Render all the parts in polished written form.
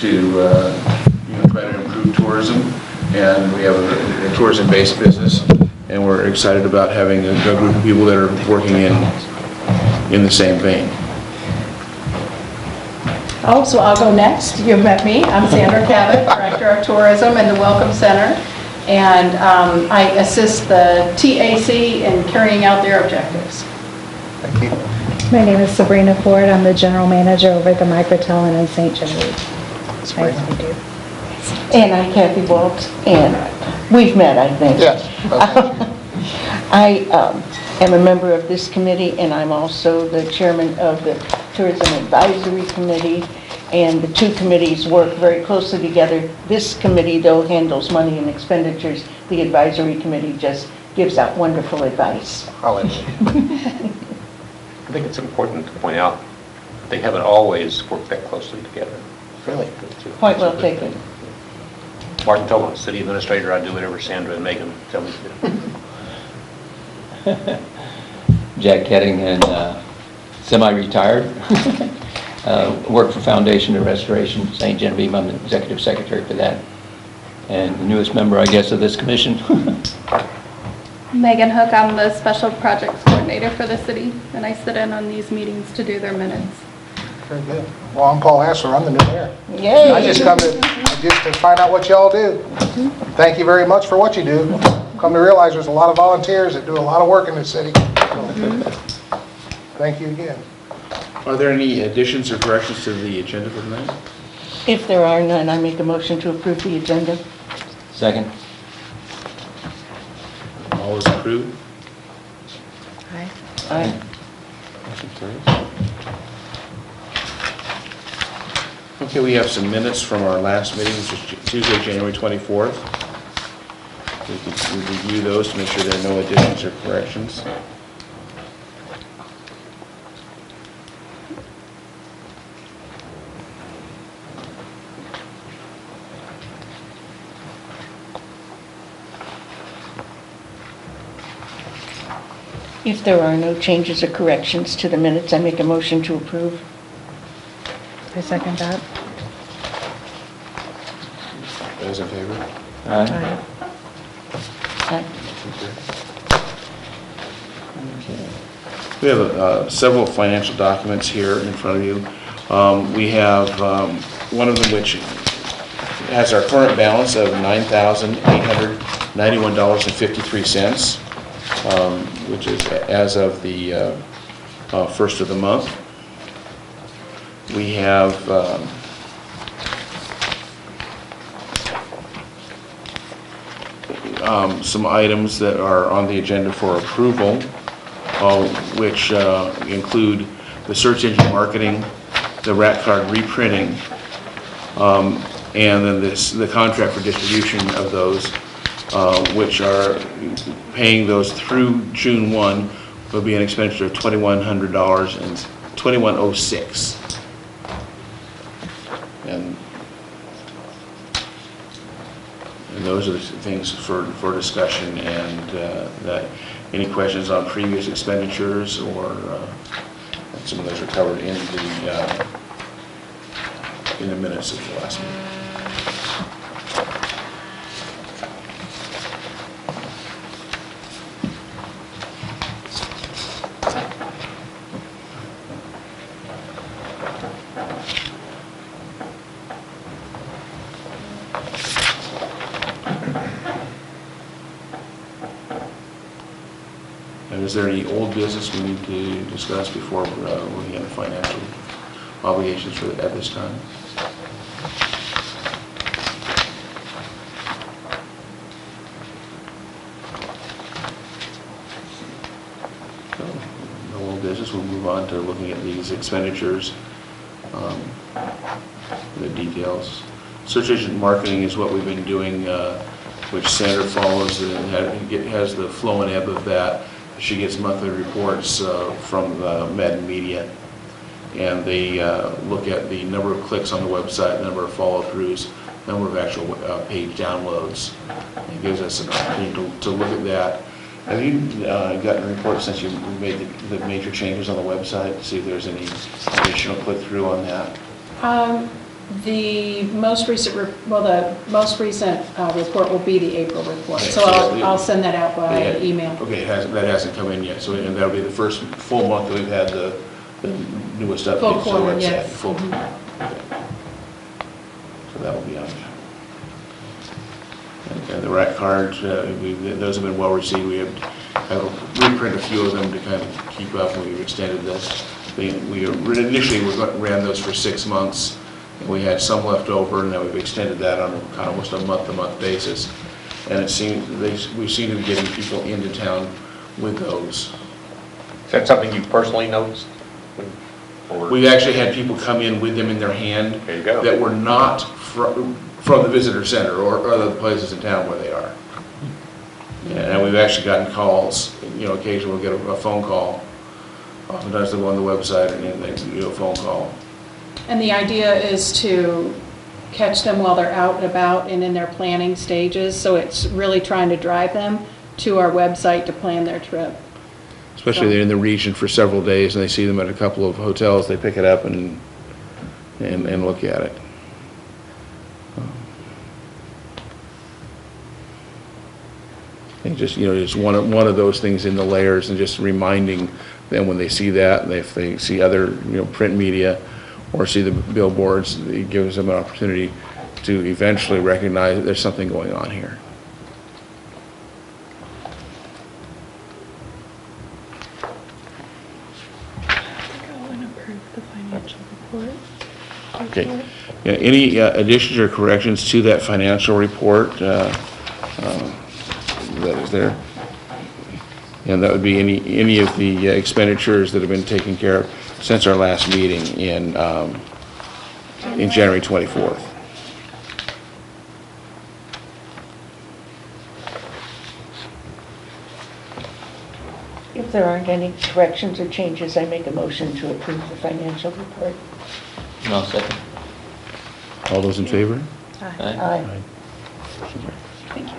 to try to improve tourism, and we have a tourism-based business, and we're excited about having a group of people that are working in the same vein. Oh, so I'll go next. You've met me. I'm Sandra Cabot, Director of Tourism in the Welcome Center, and I assist the TAC in carrying out their objectives. Thank you. My name is Sabrina Ford. I'm the General Manager over at the Microtelin in St. Genevieve. Sabrina. Nice to meet you. And I'm Kathy Waltz, and we've met, I think. Yes. I am a member of this committee, and I'm also the chairman of the Tourism Advisory Committee, and the two committees work very closely together. This committee, though, handles money and expenditures. The advisory committee just gives out wonderful advice. Hallelujah. I think it's important to point out they haven't always worked that closely together. Really? Point well taken. Martin told the city administrator I'd do whatever Sandra and Megan tell me to do. Jack Ketting, and semi-retired. Work for Foundation of Restoration, St. Genevieve. I'm the executive secretary for that. And the newest member, I guess, of this commission. Megan Hook, I'm the Special Projects Coordinator for the city, and I sit in on these meetings to do their minutes. Very good. Well, I'm Paul Hassler. I'm the new mayor. Yay! I just come to find out what y'all do. Thank you very much for what you do. Come to realize there's a lot of volunteers that do a lot of work in this city. Thank you again. Are there any additions or corrections to the agenda for tonight? If there are none, I make a motion to approve the agenda. Second. All is approved? Hi. Aye. Motion carries. Okay, we have some minutes from our last meeting, which was Tuesday, January 24th. We can review those to make sure there are no additions or corrections. If there are no changes or corrections to the minutes, I make a motion to approve. I second that. Those in favor? Aye. Hi. Aye. Okay. We have several financial documents here in front of you. We have one of them which has our current balance of $9,891.53, which is as of the first of the month. We have some items that are on the agenda for approval, which include the search engine marketing, the rat card reprinting, and then the contract for distribution of those, which are paying those through June 1 will be an expenditure of $2,100 and $2,106. And those are the things for discussion, and that any questions on previous expenditures or some of those are covered in the minutes of the last meeting. And is there any old business we need to discuss before looking at the financial obligations at this time? So, no old business. We'll move on to looking at these expenditures, the details. Search engine marketing is what we've been doing, which Sandra follows and has the flow and ebb of that. She gets monthly reports from Med Media, and they look at the number of clicks on the website, the number of follow-throughs, number of actual page downloads. It gives us an opportunity to look at that. Have you gotten a report since you made the major changes on the website to see if there's any additional click-through on that? The most recent, the most recent report will be the April report, so I'll send that out by email. Okay, that hasn't come in yet, so and that'll be the first full month that we've had the newest updates. Full quarter, so yes. Full. Okay. So that will be on. And the RAC cards, those have been well received. We have reprint a few of them to kind of keep up, and we've extended this. Initially we ran those for 6 months, and we had some left over, and then we've extended that on kind of almost a month-to-month basis. And it seems we seem to be getting people into town with those. Is that something you personally noticed? Or- We've actually had people come in with them in their hand There you go. that were not from the visitor center or other places in town where they are. And we've actually gotten calls, occasionally we'll get a phone call. Oftentimes they'll go on the website and they do a phone call. And the idea is to catch them while they're out and about and in their planning stages, so it's really trying to drive them to our website to plan their trip. Especially they're in the region for several days and they see them at a couple of hotels, they pick it up and look at it. And just, it's one of those things in the layers, and just reminding them when they see that, and if they see other, print media or see the billboards, it gives them an opportunity to eventually recognize that there's something going on here. Okay. Yeah, any additions or corrections to that financial report that is there? And that would be any of the expenditures that have been taken care of since our last meeting in January 24th. If there aren't any corrections or changes, I make a motion to approve the financial report. And I'll second. All those in favor? Aye. Aye. Thank you.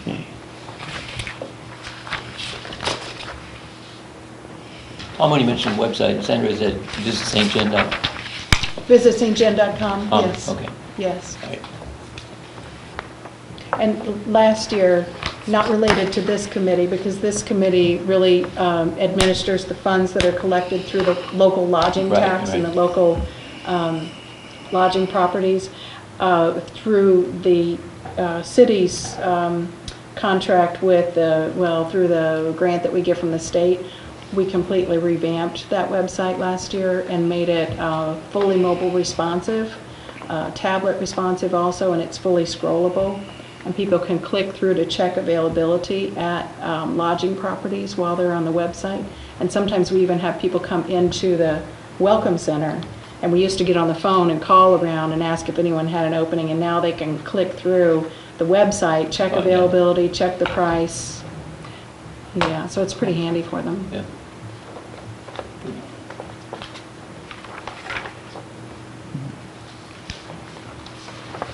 Okay. Tom, when you mentioned website, Sandra, is that visitstgen.com? VisitStGen.com, yes. Okay. Yes. All right. And last year, not related to this committee, because this committee really administers the funds that are collected through the local lodging Right, tax and the right. local lodging properties, through the city's contract with through the grant that we get from the state. We completely revamped that website last year and made it fully mobile responsive, tablet responsive also, and it's fully scrollable. And people can click through to check availability at lodging properties while they're on the website. And sometimes we even have people come into the Welcome Center, and we used to get on the phone and call around and ask if anyone had an opening, and now they can click through the website, check availability, check the price. Yeah, so it's pretty handy for them. Yeah.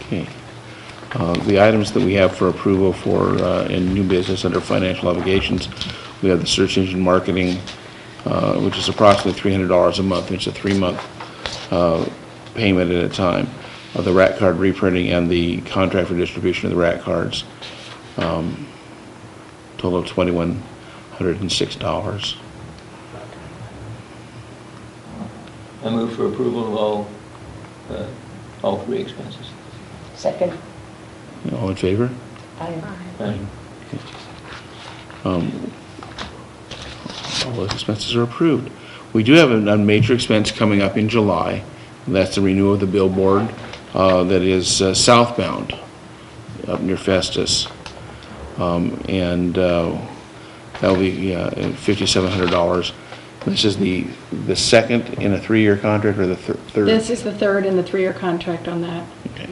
Okay. The items that we have for approval for in new business under financial obligations, we have the search engine marketing, which is approximately $300 a month. It's a 3-month payment at a time. The RAC card reprinting and the contract for distribution of the RAC cards, total of $2,106. I move for approval of all 3 expenses. Second. All in favor? Aye. Aye. All those expenses are approved. We do have a major expense coming up in July, and that's the renewal of the billboard that is southbound up near Festus. And that'll be $5,700. This is the second in a 3-year contract, or the third? This is the third in the 3-year contract on that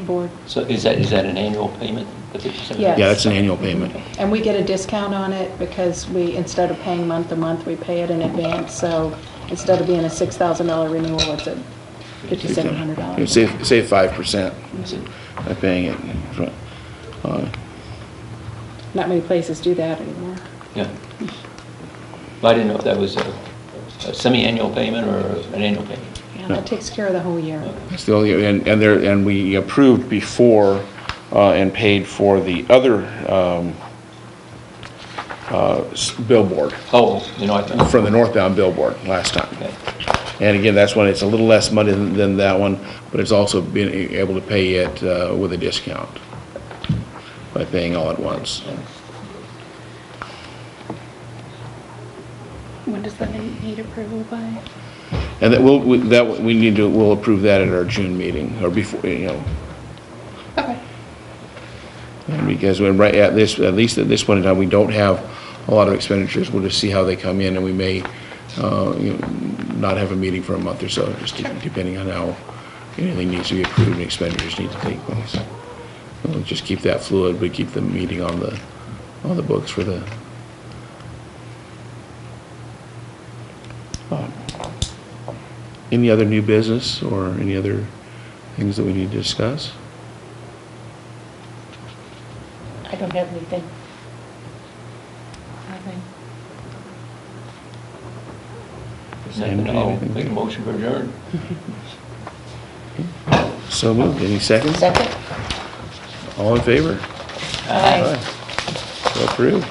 board. So is that an annual payment, the 57? Yes. Yeah, that's an annual payment. And we get a discount on it because instead of paying month to month, we pay it in advance. So instead of being a $6,000 renewal, it's a $5,700. You save 5% by paying it. Not many places do that anymore. Yeah. Well, I didn't know if that was a semi-annual payment or an annual payment. Yeah, Yeah, that takes care of the whole year. Still, and we approved before and paid for the other billboard, Oh, you know, I think. from the northbound billboard last time. Okay. And again, that's when it's a little less money than that one, but it's also been able to pay it with a discount by paying all at once. When does that need approval by? And that we'll approve that at our June meeting, or before, you know. Okay. And because when, right at least at this point in time, we don't have a lot of expenditures, we'll just see how they come in, and we may, not have a meeting for a month or so, just depending on how anything needs to be approved and expenditures need to take place. We'll just keep that fluid, but keep the meeting on the books for the, any other new business or any other things that we need to discuss? I don't have anything. Nothing. Sam, I'll anything? make a motion for adjourn. So moved. Any seconds? Second? All in favor? Aye. So approved.